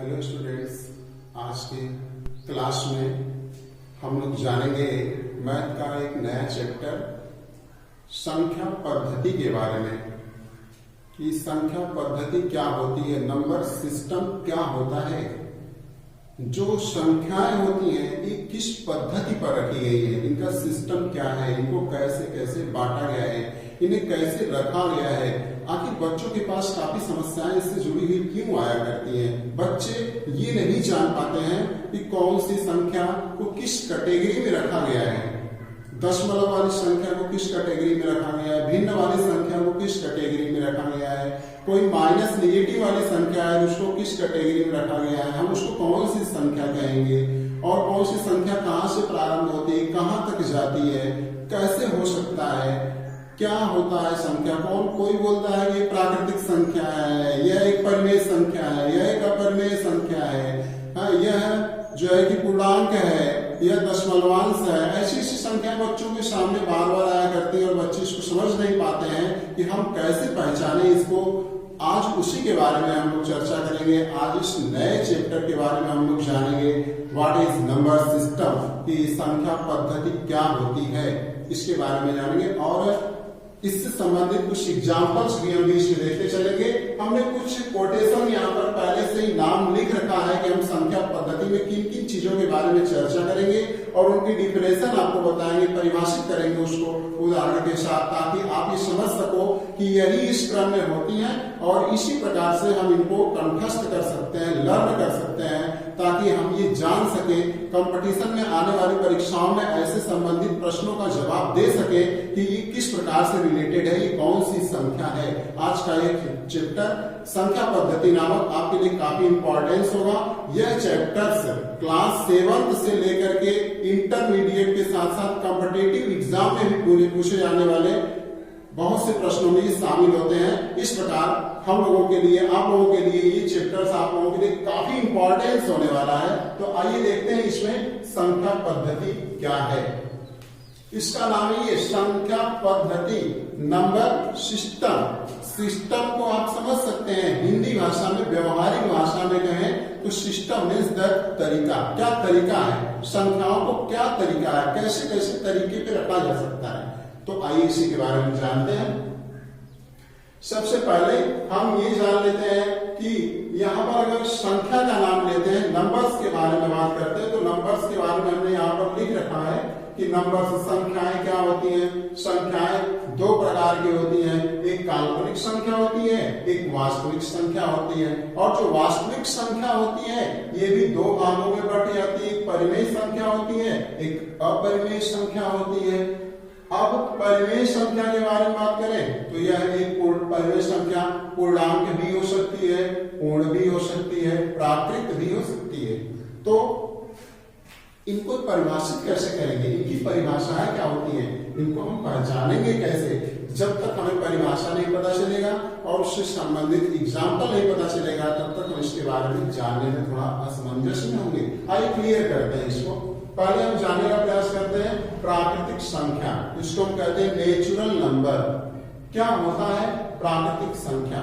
Hello students, आज की class में हम लोग जानेंगे मैथ का एक नया चैप्टर संख्या पद्धति के बारे में कि संख्या पद्धति क्या होती है, नंबर सिस्टम क्या होता है, जो संख्याएं होती हैं ये किस पद्धति पर रखी गई है, इनका सिस्टम क्या है, इनको कैसे कैसे बांटा गया है, इन्हें कैसे रखा गया है। आखिर बच्चों के पास काफी समस्याएं इससे जुड़ी हुई क्यों आया करती हैं। बच्चे ये नहीं जान पाते हैं कि कौन सी संख्या को किस कैटेगरी में रखा गया है, दशमलव वाली संख्या को किस कैटेगरी में रखा गया है, भिन्न वाली संख्या को किस कैटेगरी में रखा गया है, कोई माइनस नेगेटिव वाली संख्या है उसको किस कैटेगरी में रखा गया है, हम उसको कौन सी संख्या कहेंगे और कौन सी संख्या कहाँ से प्रारंभ होती है, कहाँ तक जाती है, कैसे हो सकता है, क्या होता है संख्या। कोई बोलता है कि प्राकृतिक संख्या है, यह एक परिमेय संख्या है, यह एक अपरिमेय संख्या है, यह जो है कि पूर्णांक है, यह दशमलवांश है। ऐसी ऐसी संख्या बच्चों के सामने बार बार आया करती है और बच्चे इसको समझ नहीं पाते हैं कि हम कैसे पहचाने इसको। आज उसी के बारे में हम लोग चर्चा करेंगे। आज इस नए चैप्टर के बारे में हम लोग जानेंगे व्हाट इज नंबर सिस्टम, कि संख्या पद्धति क्या होती है, इसके बारे में जानेंगे और इससे संबंधित कुछ एग्जाम्पल्स भी हम बीच में देखते चलेंगे। हमने कुछ कोटेशन यहाँ पर पहले से ही नाम लिख रखा है कि हम संख्या पद्धति में किन किन चीजों के बारे में चर्चा करेंगे और उनकी डिफिनेशन आपको बताएंगे, परिभाषित करेंगे उसको उदाहरण के साथ, ताकि आप ये समझ सको कि यही इस क्रम में होती हैं और इसी प्रकार से हम इनको कंठस्थ कर सकते हैं, लर्न कर सकते हैं, ताकि हम ये जान सके कंपटीशन में आने वाली परीक्षाओं में ऐसे संबंधित प्रश्नों का जवाब दे सके कि ये किस प्रकार से रिलेटेड है, ये कौन सी संख्या है। आज का ये चैप्टर संख्या पद्धति नामक आपके लिए काफी इंपॉर्टेंस होगा। यह चैप्टर्स क्लास 7 से लेकर के इंटरमीडिएट के साथ साथ कॉम्पिटिटिव एग्जाम में भी पूछे जाने वाले बहुत से प्रश्नों में ये शामिल होते हैं। इस प्रकार हम लोगों के लिए, आप लोगों के लिए ये चैप्टर्स आप लोगों के लिए काफी इंपॉर्टेंस होने वाला है। तो आइए देखते हैं इसमें संख्या पद्धति क्या है। इसका नाम है ये संख्या पद्धति, नंबर सिस्टम। सिस्टम को आप समझ सकते हैं, हिंदी भाषा में, व्यवहारिक भाषा में कहें तो सिस्टम मीन्स द तरीका, क्या तरीका है, संख्याओं को क्या तरीका है, कैसे कैसे तरीके पे रखा जा सकता है। तो आइए इसी के बारे में जानते हैं। सबसे पहले हम ये जान लेते हैं कि यहाँ पर अगर संख्या का नाम लेते हैं, नंबर्स के बारे में बात करते हैं, तो नंबर्स के बारे में हमने यहाँ पर लिख रखा है कि नंबर्स, संख्याएं क्या होती हैं। संख्याएं दो प्रकार की होती हैं, एक काल्पनिक संख्या होती है, एक वास्तविक संख्या होती है। और जो वास्तविक संख्या होती है ये भी दो भागों में बांटी जाती है, एक परिमेय संख्या होती है, एक अपरिमेय संख्या होती है। अब परिमेय संख्या के बारे में बात करें तो यह एक परिमेय संख्या पूर्णांक भी हो सकती है, पूर्ण भी हो सकती है, प्राकृत भी हो सकती है। तो इनको परिभाषित कैसे करेंगे, इनकी परिभाषाएं क्या होती हैं, इनको हम पहचानेंगे कैसे। जब तक हमें परिभाषा नहीं पता चलेगा और उससे संबंधित एग्जाम्पल नहीं पता चलेगा तब तक हम इसके बारे में जानने में थोड़ा असमंजस में होंगे। आइए क्लियर करते हैं इसको। पहले हम जानने का प्रयास करते हैं प्राकृतिक संख्या, इसको हम कहते हैं नेचुरल नंबर। क्या होता है प्राकृतिक संख्या?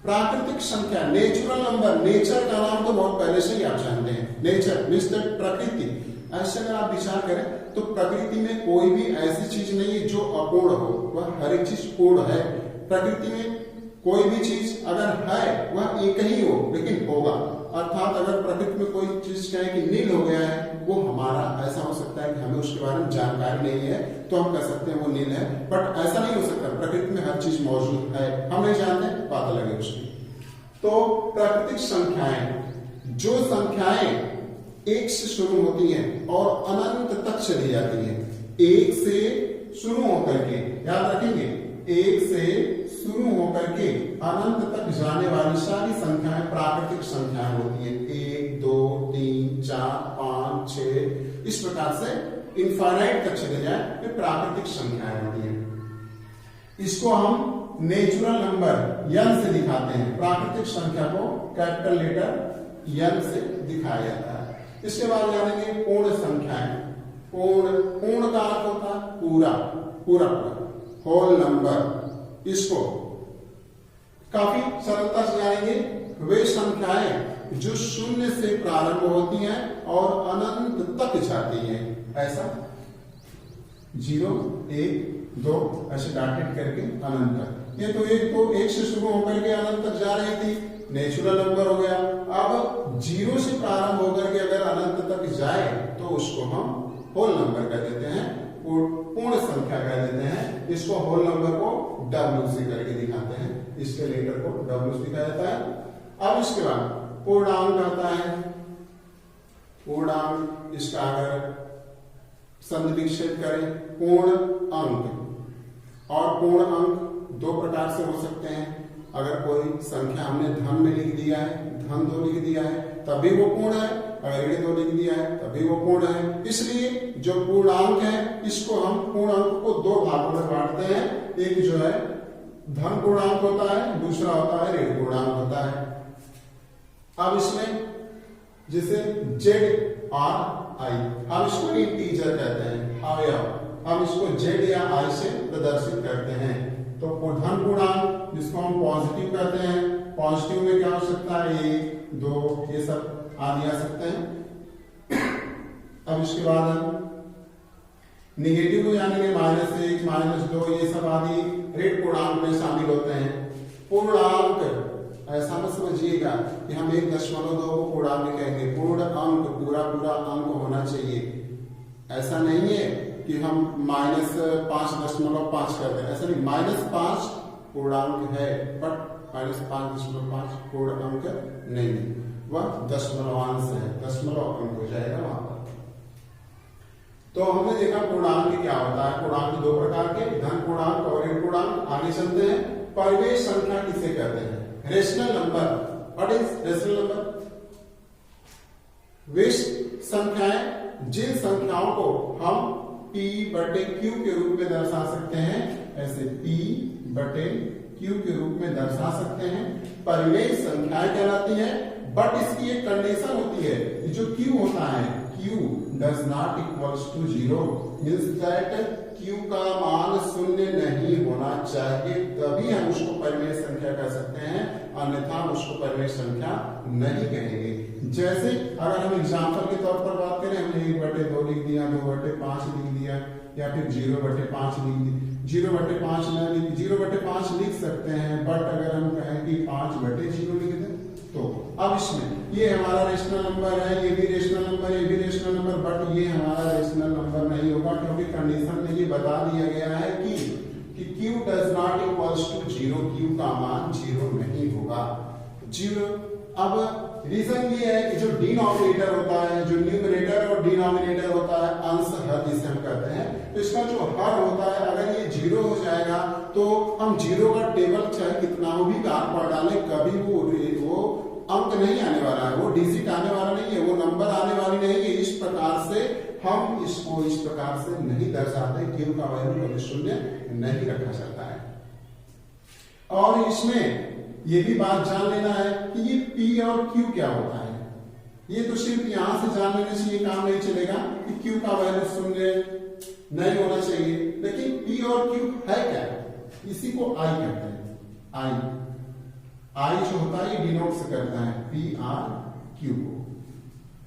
प्राकृतिक संख्या, नेचुरल नंबर, नेचर का नाम तो बहुत पहले से ही आप जानते हैं, नेचर मीन्स प्रकृति। ऐसे अगर आप विचार करें तो प्रकृति में कोई भी ऐसी चीज नहीं है जो अपूर्ण हो, वह हर एक चीज पूर्ण है। प्रकृति में कोई भी चीज अगर है वह एक ही हो लेकिन होगा, अर्थात अगर प्रकृति में कोई चीज कहे कि नील हो गया है, वो हमारा ऐसा हो सकता है कि हमें उसके बारे में जानकारी नहीं है तो हम कह सकते हैं वो नील है, बट ऐसा नहीं हो सकता। प्रकृति में हर चीज मौजूद है, हम नहीं जानते, बात अलग है उसकी। तो प्राकृतिक संख्याएं, जो संख्याएं एक से शुरू होती हैं और अनंत तक चली जाती हैं, एक से शुरू होकर के, याद रखेंगे, एक से शुरू होकर के अनंत तक जाने वाली सारी संख्याएं प्राकृतिक संख्याएं होती हैं। 1, 2, 3, 4, 5, 6 इस प्रकार से इनफाइनाइट तक चले जाए ये प्राकृतिक संख्याएं होती हैं। इसको हम नेचुरल नंबर एन से दिखाते हैं। प्राकृतिक संख्या को कैपिटल लेटर एन से दिखाया जाता है। इसके बाद जानेंगे पूर्ण संख्याएं। पूर्ण का अर्थ होता है पूरा, पूरा होल नंबर। इसको काफी सरलता से जानेंगे। वे संख्याएं जो शून्य से प्रारंभ होती हैं और अनंत तक जाती हैं। ऐसा 0, 1, 2 ऐसे डॉटेड करके अनंत तक। ये तो एक से शुरू होकर के अनंत तक जा रही थी, नेचुरल नंबर हो गया। अब 0 से प्रारंभ होकर के अगर अनंत तक जाए तो उसको हम होल नंबर कह देते हैं, पूर्ण संख्या कह देते हैं। इसको होल नंबर को W से करके दिखाते हैं, इसके लेटर को W से कहा जाता है। अब इसके बाद पूर्णांक आता है। पूर्णांक, इसका अगर संधि विच्छेद करें, पूर्ण अंक। और पूर्ण अंक दो प्रकार से हो सकते हैं। अगर कोई संख्या हमने धन में लिख दिया है, धन 2 लिख दिया है, तभी वो पूर्ण है। अगर ऋण 2 लिख दिया है तभी वो पूर्ण है। इसलिए जो पूर्णांक है, इसको हम पूर्ण अंक को 2 भागों में बांटते हैं। एक जो है धन पूर्णांक होता है, दूसरा होता है ऋण पूर्णांक होता है। अब इसमें जैसे ZRI, हम इसको इंटीजर कहते हैं, अवयव। हम इसको Z या I से प्रदर्शित करते हैं। तो धन पूर्णांक जिसको हम पॉजिटिव कहते हैं, पॉजिटिव में क्या हो सकता है, 1, 2 ये सब आदि आ सकते हैं। अब इसके बाद हम निगेटिव को जानेंगे, -1, -2 ये सब आदि ऋण पूर्णांक में शामिल होते हैं। पूर्णांक ऐसा मत समझिएगा कि हम 1.2 को पूर्णांक कहेंगे। पूर्ण अंक पूरा अंक होना चाहिए। ऐसा नहीं है कि हम -5.5 कर दें, ऐसा नहीं। -5 पूर्णांक है, बट -5.5 पूर्ण अंक नहीं है, वह दशमलवांश है, दशमलव अंक हो जाएगा वहां पर। तो हमने देखा पूर्णांक क्या होता है। पूर्णांक 2 प्रकार के, धन पूर्णांक और ऋण पूर्णांक। आगे चलते हैं, परिवेश संख्या किसे कहते हैं, rational number. What is rational number? वे संख्याएं जिन संख्याओं को हम P/Q के रूप में दर्शा सकते हैं, ऐसे P/Q के रूप में दर्शा सकते हैं, परिमेय संख्याएं कहलाती हैं। बट इसकी एक कंडीशन होती है, जो Q होता है, Q does not equals to 0, means that Q का मान 0 नहीं होना चाहिए, तभी हम उसको परिमेय संख्या कह सकते हैं, अन्यथा हम उसको परिमेय संख्या नहीं कहेंगे। जैसे अगर हम एग्जाम्पल के तौर पर बात करें, हमने 1/2 लिख दिया, 2/5 लिख दिया, या फिर 0/5 लिख दिया। 0/5 न लिख 0/5 लिख सकते हैं, बट अगर हम कहें कि 5/0 लिख दें तो अब इसमें ये हमारा रेशनल नंबर है, ये भी रेशनल नंबर, ये भी रेशनल नंबर, बट ये हमारा रेशनल नंबर नहीं होगा, क्योंकि कंडीशन में ये बता दिया गया है कि Q does not equals to 0, Q का मान 0 नहीं होगा। 0 अब रीजन ये है कि जो डिनोमिनेटर होता है, जो न्यूमरेटर और डिनोमिनेटर होता है, अंश हर जिसे हम कहते हैं, तो इसका जो हर होता है, अगर ये 0 हो जाएगा तो हम 0 का टेबल चाहे कितना भी बार पढ़ डालें, कभी वो अंक नहीं आने वाला है, वो डिजिट आने वाला नहीं है, वो नंबर आने वाली नहीं है। इस प्रकार से हम इसको इस प्रकार से नहीं दर्शाते, Q का वैल्यू कभी 0 नहीं रखा जाता है। और इसमें ये भी बात जान लेना है कि ये P और Q क्या होता है। ये तो सिर्फ यहां से जान लेने से ये काम नहीं चलेगा कि Q का वैल्यू 0 नहीं होना चाहिए, लेकिन P और Q है क्या, इसी को I कहते हैं। I जो होता है ये डिनोट से करता है P/R/Q को।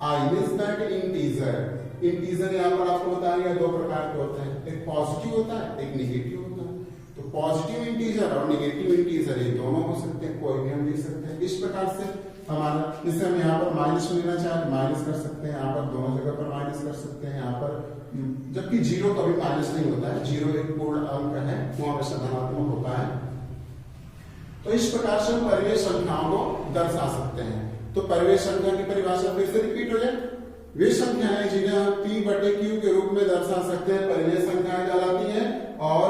I means that integer. Integer यहाँ पर आपको बताया 2 प्रकार के होते हैं, एक पॉजिटिव होता है, एक नेगेटिव होता है। तो पॉजिटिव इंटीजर और नेगेटिव इंटीजर ये दोनों हो सकते हैं, कोई भी हम लिख सकते हैं। इस प्रकार से हमारा, जैसे हम यहाँ पर माइनस लेना चाहें माइनस कर सकते हैं, यहाँ पर दोनों जगह पर माइनस कर सकते हैं, यहाँ पर, जबकि 0 कभी माइनस नहीं होता है। 0 एक पूर्ण अंक है, वो हमेशा धनात्मक होता है। तो इस प्रकार से हम परिवेश संख्याओं को दर्शा सकते हैं। तो परिवेश संख्या की परिभाषा फिर से रिपीट हो जाए, वे संख्याएं जिन्हें हम P/Q के रूप में दर्शा सकते हैं, परिवेश संख्याएं कहलाती हैं। और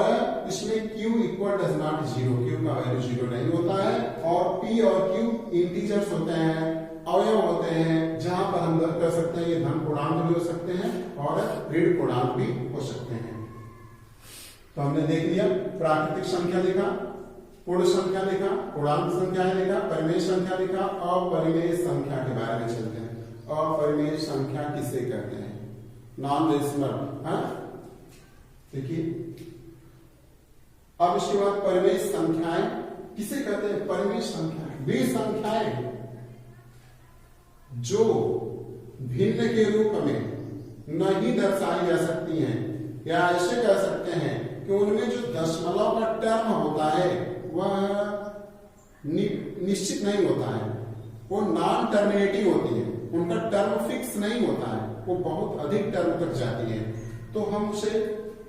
इसमें Q equal does not 0, Q का वैल्यू 0 नहीं होता है। और P और Q इंटीजर्स होते हैं, अवयव होते हैं, जहां पर हम कर सकते हैं, ये धन पूर्णांक भी हो सकते हैं और ऋण पूर्णांक भी हो सकते हैं। तो हमने देख लिया, प्राकृतिक संख्या देखा, पूर्ण संख्या देखा, पूर्णांक संख्याएं देखा, परिमेय संख्या देखा, अपरिमेय संख्या के बारे में चलते हैं। अपरिमेय संख्या किसे कहते हैं, नॉन रेशनल। देखिए अब इसके बाद परिमेय संख्याएं किसे कहते हैं। परिमेय संख्याएं वे संख्याएं जो भिन्न के रूप में नहीं दर्शाई जा सकती हैं, या ऐसे कह सकते हैं कि उनमें जो दशमलव का टर्म होता है वह निश्चित नहीं होता है, वो नॉन टर्मिनेटिंग होती है, उनका टर्म फिक्स नहीं होता है, वो बहुत अधिक टर्म तक जाती है, तो हम उसे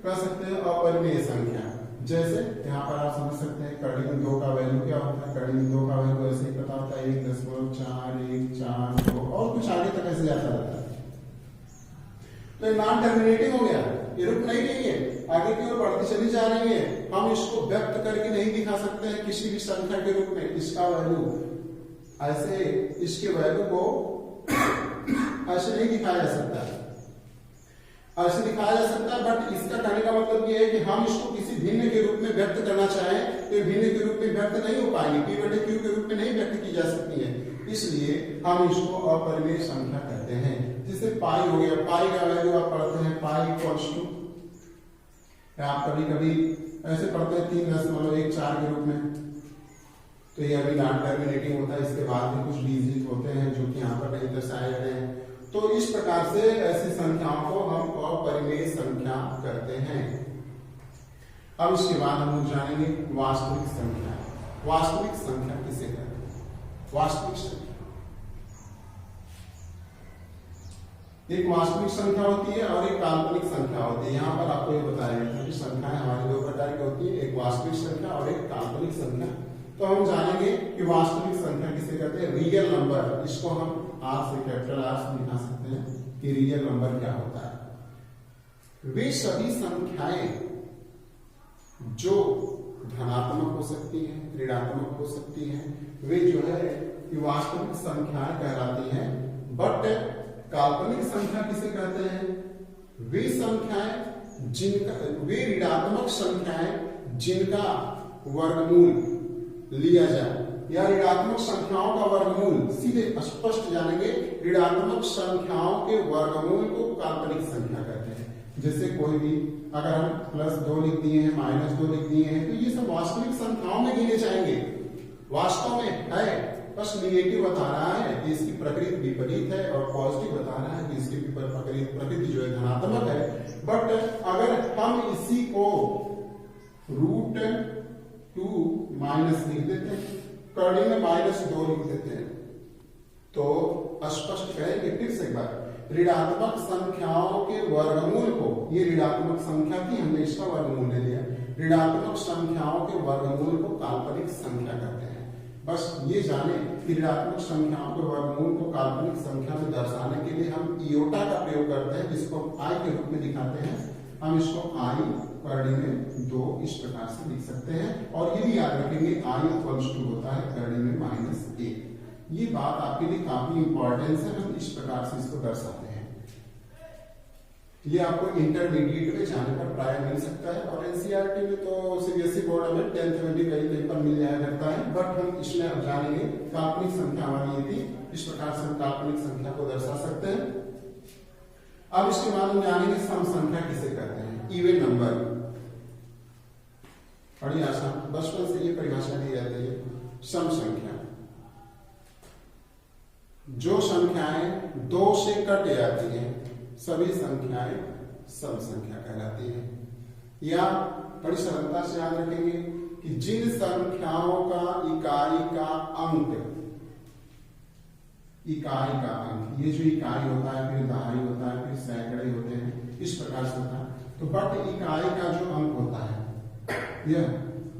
कह सकते हैं अपरिमेय संख्या। जैसे यहाँ पर आप समझ सकते हैं कर्डिंग 2 का वैल्यू क्या होता है, कर्डिंग 2 का वैल्यू ऐसे ही पता होता है 1.414 और कुछ आगे तक ऐसे जाता रहता है। तो ये नॉन टर्मिनेटिंग हो गया, ये रुक नहीं रही है, आगे की ओर बढ़ती चली जा रही है, हम इसको व्यक्त करके नहीं दिखा सकते हैं किसी भी संख्या के रूप में। इसका वैल्यू ऐसे, इसके वैल्यू को ऐसे नहीं दिखाया जा सकता है, ऐसे दिखाया जा सकता है, बट इसका कहने का मतलब ये है कि हम इसको किसी भिन्न के रूप में व्यक्त करना चाहें तो भिन्न के रूप में व्यक्त नहीं हो पाएंगे, P बटे Q के रूप में नहीं व्यक्त की जा सकती है, इसलिए हम इसको अपरिमेय संख्या कहते हैं। जैसे पाई हो गया, पाई का वैल्यू आप पढ़ते हैं पाई इक्वल्स टू, आप कभी कभी ऐसे पढ़ते हैं 3.14 के रूप में, तो ये अभी नॉन टर्मिनेटिंग होता है, इसके बाद भी कुछ डिजिट होते हैं जो कि यहाँ पर नहीं दर्शाए गए हैं। तो इस प्रकार से ऐसी संख्याओं को हम अपरिमेय संख्या करते हैं। अब इसके बाद हम लोग जानेंगे वास्तविक संख्या। वास्तविक संख्या किसे कहते हैं? वास्तविक संख्या एक वास्तविक संख्या होती है और एक काल्पनिक संख्या होती है। यहाँ पर आपको ये बताया गया था कि संख्याएं हमारी 2 प्रकार की होती है, एक वास्तविक संख्या और एक काल्पनिक संख्या। तो हम जानेंगे कि वास्तविक संख्या किसे कहते हैं, रियल नंबर। इसको हम R से, कैपिटल R से दिखा सकते हैं कि रियल नंबर क्या होता है। वे सभी संख्याएं जो धनात्मक हो सकती हैं, ऋणात्मक हो सकती हैं, वे जो है कि वास्तविक संख्याएं कहलाती हैं। बट काल्पनिक संख्या किसे कहते हैं, वे संख्याएं जिनका, वे ऋणात्मक संख्याएं जिनका वर्गमूल लिया जाए, या ऋणात्मक संख्याओं का वर्गमूल, सीधे स्पष्ट जानेंगे, ऋणात्मक संख्याओं के वर्गमूल को काल्पनिक संख्या कहते हैं। जैसे कोई भी अगर हम +2 लिख दिए हैं, -2 लिख दिए हैं, तो ये सब वास्तविक संख्याओं में गिने जाएंगे। वास्तव में है, बस निगेटिव बता रहा है कि इसकी प्रकृति विपरीत है, और पॉजिटिव बता रहा है कि इसकी प्रकृति जो है धनात्मक है। बट अगर हम इसी को √2 लिख देते हैं, कर्डिंग में -2 लिख देते हैं, तो स्पष्ट कहेंगे फिर से एक बार, ऋणात्मक संख्याओं के वर्गमूल को, ये ऋणात्मक संख्या थी, हमने इसका वर्गमूल ले लिया, ऋणात्मक संख्याओं के वर्गमूल को काल्पनिक संख्या कहते हैं। बस ये जाने कि ऋणात्मक संख्याओं के वर्गमूल को काल्पनिक संख्या में दर्शाने के लिए हम इयोटा का प्रयोग करते हैं, जिसको I के रूप में दिखाते हैं। हम इसको I कर्डिंग में 2 इस प्रकार से लिख सकते हैं, और ये भी याद रखेंगे I इक्वल्स टू होता है कर्डिंग में -1। ये बात आपके लिए काफी इंपॉर्टेंस है, हम इस प्रकार से इसको दर्शाते हैं। ये आपको इंटरमीडिएट में जाने पर प्राय मिल सकता है, और एनसीईआरटी में तो सीबीएसई बोर्ड में 10th में भी कहीं पर मिल जाया करता है। बट हम इसमें अब जानेंगे काल्पनिक संख्या हमारी ये थी, इस प्रकार से हम काल्पनिक संख्या को दर्शा सकते हैं। अब इसके बाद हम जानेंगे सम संख्या किसे कहते हैं, इवन नंबर। बड़ी आसान, बचपन से ये परिभाषा दी जाती है। सम संख्या, जो संख्याएं 2 से कट जाती हैं, सभी संख्याएं सम संख्या कहलाती हैं। या बड़ी सरलता से याद रखेंगे कि जिन संख्याओं का इकाई का अंक, ये जो इकाई होता है, फिर दहाई होता है, फिर सैकड़े होते हैं, इस प्रकार से होता है। तो बट इकाई का जो अंक होता है, यह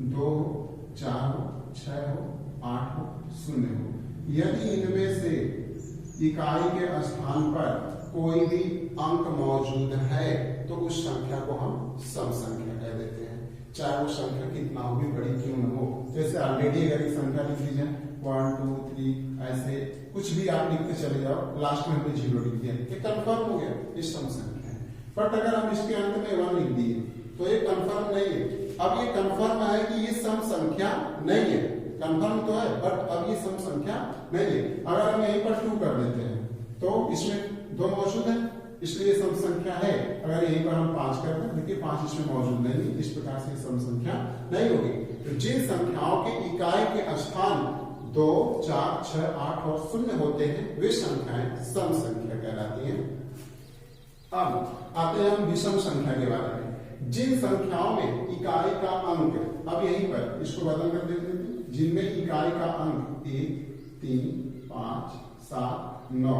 2 हो, 4 हो, 6 हो, 8 हो, 0 हो, यदि इनमें से इकाई के स्थान पर कोई भी अंक मौजूद है तो उस संख्या को हम सम संख्या कह देते हैं, चाहे वो संख्या कितना हो भी, बड़ी क्यों न हो। जैसे ऑलरेडी अगर एक संख्या लिख लीजिए 1 2 3 ऐसे कुछ भी आप लिखते चले जाओ, लास्ट में हमने 0 लिख दिया, ये कंफर्म हो गया, ये सम संख्या है। बट अगर हम इसके अंत में 1 लिख दिए तो ये कंफर्म नहीं है। अब ये कंफर्म है कि ये सम संख्या नहीं है, कंफर्म तो है बट अब ये सम संख्या नहीं है। अगर हम यहीं पर 2 कर देते हैं तो इसमें 2 मौजूद है, इसलिए सम संख्या है। अगर यहीं पर हम 5 करते हैं, देखिए 5 इसमें मौजूद नहीं, इस प्रकार से सम संख्या नहीं होगी। तो जिन संख्याओं के इकाई के स्थान 2, 4, 6, 8 और 0 होते हैं वे संख्याएं सम संख्या कहलाती हैं। अब आते हैं हम विषम संख्या के बारे में। जिन संख्याओं में इकाई का अंक, अब यहीं पर इसको बदल कर देख लेते हैं, जिनमें इकाई का अंक 1, 3, 5, 7, 9,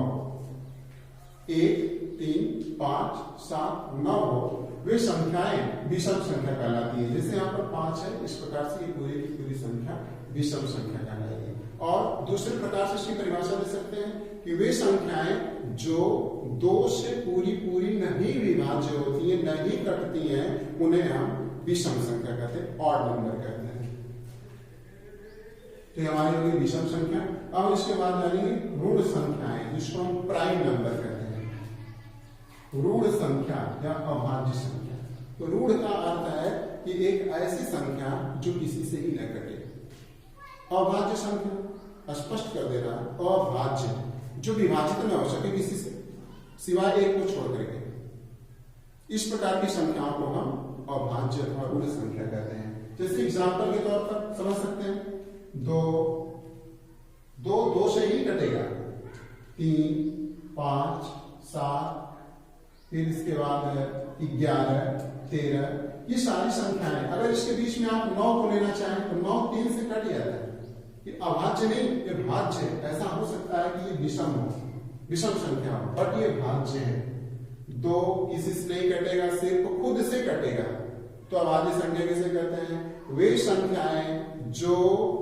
1, 3, 5, 7, 9 हो, वे संख्याएं विषम संख्या कहलाती है। जैसे यहाँ पर 5 है, इस प्रकार से ये पूरी की पूरी संख्या विषम संख्या कहलाएगी। और दूसरे प्रकार से इसकी परिभाषा दे सकते हैं कि वे संख्याएं जो 2 से पूरी पूरी नहीं विभाज्य होती है, नहीं कटती हैं, उन्हें हम विषम संख्या कहते हैं, ऑड नंबर कहते हैं। तो हमारी होगी विषम संख्या। अब इसके बाद जानेंगे ऋण संख्याएं, जिसको हम प्राइम नंबर कहते हैं। ऋण संख्या या अभाज्य संख्या। तो ऋण का अर्थ है कि एक ऐसी संख्या जो किसी से ही न कटे। अभाज्य संख्या स्पष्ट कर दे रहा है, अभाज्य जो विभाजित न हो सके किसी से सिवाय एक को छोड़ करके। इस प्रकार की संख्याओं को हम अभाज्य और ऋण संख्या कहते हैं। जैसे एग्जाम्पल के तौर पर समझ सकते हैं, 2 से ही कटेगा, 3, 5, 7, फिर इसके बाद 11, 13, ये सारी संख्याएं। अगर इसके बीच में आप 9 को लेना चाहें तो 9 3 से कट जाता है। ये अभाज्य नहीं, ये भाज्य। ऐसा हो सकता है कि ये विषम हो, विषम संख्या हो, बट ये भाज्य है। 2 किसी से नहीं कटेगा, सिर्फ खुद से कटेगा। तो अभाज्य संख्या किसे कहते हैं? वे संख्याएं जो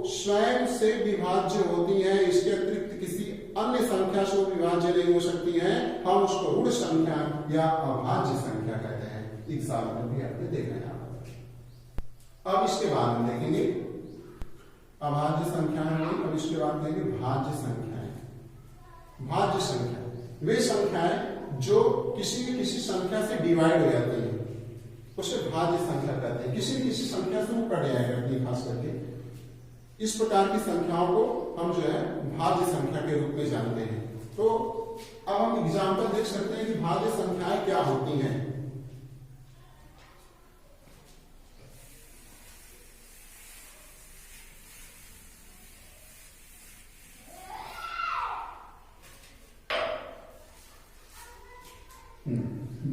स्वयं से विभाज्य होती हैं, इसके अतिरिक्त किसी अन्य संख्या से विभाज्य नहीं हो सकती हैं, हम उसको ऋण संख्या या अभाज्य संख्या कहते हैं। एग्जाम्पल भी आपने देखा है। अब इसके बाद हम देखेंगे अभाज्य संख्याएं, अब इसके बाद देखेंगे भाज्य संख्याएं। भाज्य संख्या वे संख्याएं जो किसी न किसी संख्या से डिवाइड हो जाती है, उसे भाज्य संख्या कहते हैं। किसी न किसी संख्या से वो कट जाया करती है, खास करके इस प्रकार की संख्याओं को हम जो है भाज्य संख्या के रूप में जानते हैं। तो अब हम एग्जाम्पल देख सकते हैं कि भाज्य संख्याएं क्या होती हैं।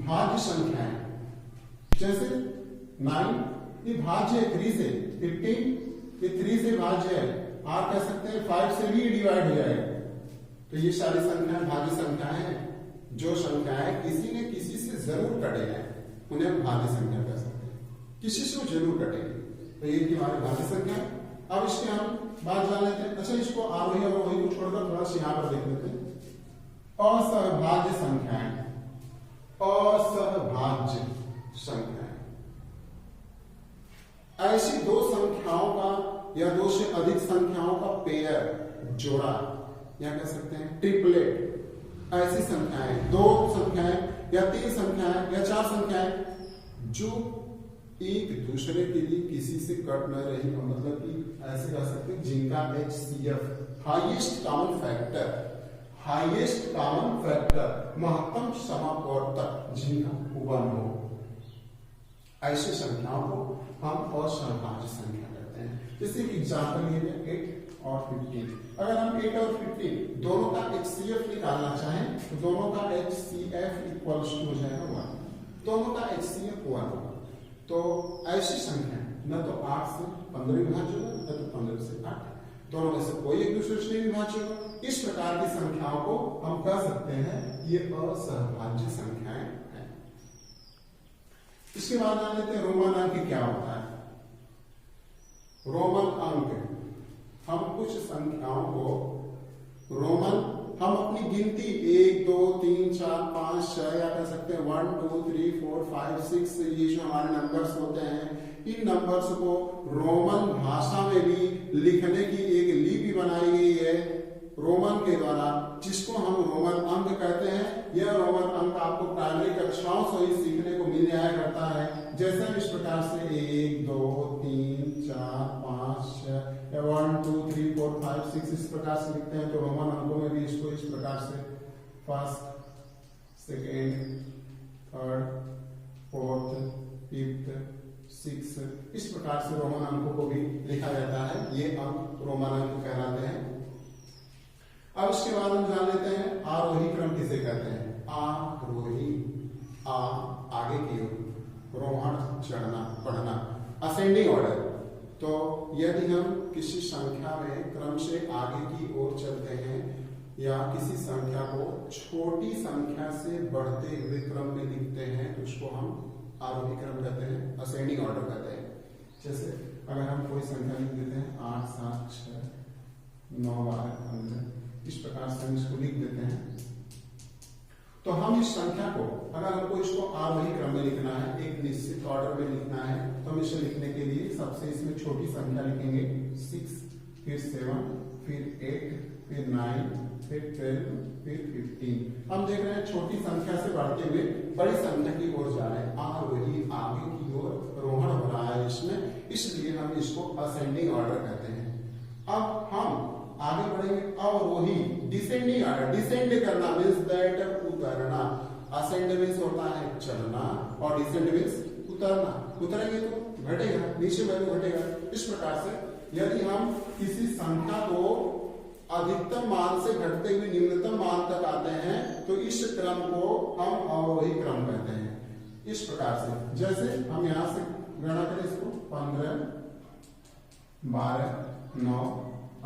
भाज्य संख्याएं जैसे 9 ये भाज्य है 3 से, 15 ये 3 से भाज्य है, आप कह सकते हैं 5 से भी डिवाइड हो जाएगा। तो ये सारी संख्याएं भाज्य संख्याएं हैं। जो संख्याएं किसी न किसी से जरूर कटे हैं उन्हें हम भाज्य संख्या कह सकते हैं। किसी से वो जरूर कटेगी, तो ये की हमारी भाज्य संख्या। अब इसके हम बात जान लेते हैं। अच्छा, इसको आरोही और अवरोही को छोड़कर थोड़ा सा यहाँ पर देख लेते हैं। असहभाज्य संख्याएं, असहभाज्य संख्याएं ऐसी 2 संख्याओं का या 2 से अधिक संख्याओं का पेयर, जोड़ा या कह सकते हैं ट्रिपलेट। ऐसी संख्याएं 2 संख्याएं या 3 संख्याएं या 4 संख्याएं जो एक दूसरे के लिए किसी से कट न रही हो, मतलब कि ऐसे कह सकते हैं जिनका HCF highest common factor, highest common factor महत्तम समापवर्तक जिनका 1 हो, ऐसी संख्याओं को हम असहभाज्य संख्या कहते हैं। जैसे एग्जाम्पल ये है 8 और 15। अगर हम 8 और 15 दोनों का HCF निकालना चाहें तो दोनों का HCF इक्वल्स टू हो जाएगा 1। दोनों का HCF 1 होगा। तो ऐसी संख्या न तो 8 से 15 विभाज्य होगा, न तो 15 से 8, दोनों में से कोई एक दूसरे से नहीं विभाज्य होगा। इस प्रकार की संख्याओं को हम कह सकते हैं ये असहभाज्य संख्याएं हैं। इसके बाद आ लेते हैं रोमन अंक क्या होता है। रोमन अंक, हम कुछ संख्याओं को रोमन, हम अपनी गिनती 1 2 3 4 5 6 या कह सकते हैं 1 2 3 4 5 6, ये जो हमारे नंबर्स होते हैं, इन नंबर्स को रोमन भाषा में भी लिखने की एक लिपि बनाई गई है रोमन के द्वारा, जिसको हम रोमन अंक कहते हैं। यह रोमन अंक आपको प्राइमरी कक्षाओं से ही सीखने को मिल जाया करता है। जैसे हम इस प्रकार से 1 2 3 4 5 6 या 1 2 3 4 5 6 इस प्रकार से लिखते हैं। तो रोमन अंकों में भी इसको इस प्रकार से first, second, third, fourth, fifth, six, इस प्रकार से रोमन अंकों को भी लिखा जाता है। ये अंक रोमन अंक कहलाते हैं। अब इसके बाद हम जान लेते हैं आरोही क्रम किसे कहते हैं। आरोही, आगे की ओर, रोहण चढ़ना पढ़ना, असेंडिंग ऑर्डर। तो यदि हम किसी संख्या में क्रम से आगे की ओर चलते हैं या किसी संख्या को छोटी संख्या से बढ़ते हुए क्रम में लिखते हैं तो उसको हम आरोही क्रम कहते हैं, असेंडिंग ऑर्डर कहते हैं। जैसे अगर हम कोई संख्या लिख देते हैं 8 7 6 9 12 15, इस प्रकार से हम इसको लिख देते हैं, तो हम इस संख्या को अगर हमको इसको आरोही क्रम में लिखना है, एक निश्चित ऑर्डर में लिखना है, तो हम इसे लिखने के लिए सबसे इसमें छोटी संख्या लिखेंगे 6, फिर 7, फिर 8, फिर 9, फिर 12, फिर 15। हम देख रहे हैं छोटी संख्या से बढ़ते हुए बड़ी संख्या की ओर जा रहे हैं। आरोही, आगे की ओर रोहण हो रहा है इसमें, इसलिए हम इसको असेंडिंग ऑर्डर कहते हैं। अब हम आगे बढ़ेंगे अवरोही, डिसेंडिंग ऑर्डर। डिसेंड करना मीन्स दैट उतरना। असेंड मीन्स होता है चढ़ना और डिसेंड मीन्स उतरना। उतरेंगे तो घटेगा, नीचे वैल्यू घटेगा। इस प्रकार से यदि हम किसी संख्या को अधिकतम मान से घटते हुए निम्नतम मान तक आते हैं तो इस क्रम को हम अवरोही क्रम कहते हैं। इस प्रकार से जैसे हम यहां से गणना करें इसको 15 12 9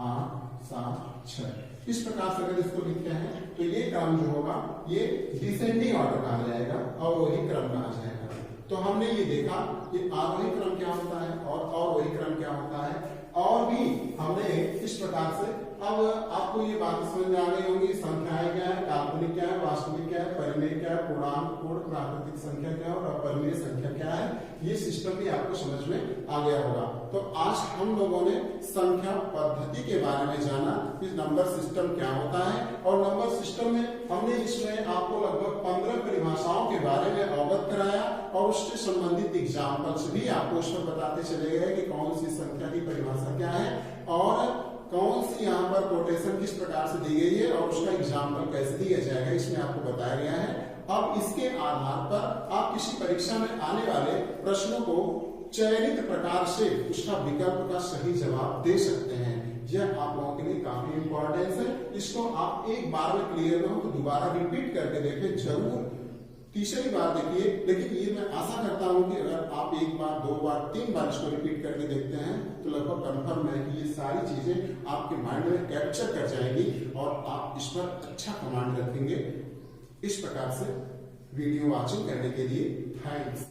8 7 6, इस प्रकार से अगर इसको लिखते हैं तो ये क्रम जो होगा ये डिसेंडिंग ऑर्डर कहा जाएगा, अवरोही क्रम कहा जाएगा। तो हमने ये देखा कि आरोही क्रम क्या होता है और अवरोही क्रम क्या होता है, और भी हमने इस प्रकार से, अब आपको ये बात समझ में आ गई होगी संख्याएं क्या है, काल्पनिक क्या है, वास्तविक क्या है, परिमेय क्या है, पूर्णांक, पूर्ण, प्राकृतिक संख्या क्या है और अपरिमेय संख्या क्या है, ये सिस्टम भी आपको समझ में आ गया होगा। तो आज हम लोगों ने संख्या पद्धति के बारे में जाना कि नंबर सिस्टम क्या होता है, और नंबर सिस्टम में हमने इसमें आपको लगभग 15 परिभाषाओं के बारे में अवगत कराया और उससे संबंधित एग्जाम्पल्स भी आपको उसमें बताते चले गए कि कौन सी संख्या की परिभाषा क्या है और कौन सी यहाँ पर कोटेशन किस प्रकार से दी गई है और उसका एग्जाम्पल कैसे दिया जाएगा, इसमें आपको बताया गया है। अब इसके आधार पर आप किसी परीक्षा में आने वाले प्रश्नों को चयनित प्रकार से उसका विकल्प का सही जवाब दे सकते हैं। यह आप लोगों के लिए काफी इंपॉर्टेंस है। इसको आप एक बार में क्लियर ना हो तो दोबारा रिपीट करके देखें, जरूर तीसरी बार देखिए। लेकिन ये मैं आशा करता हूं कि अगर आप एक बार 2 बार 3 बार इसको रिपीट करके देखते हैं तो लगभग कंफर्म है कि ये सारी चीजें आपके माइंड में कैप्चर कर जाएंगी और आप इस पर अच्छा कमांड रखेंगे। इस प्रकार से वीडियो वॉचिंग करने के लिए थैंक्स।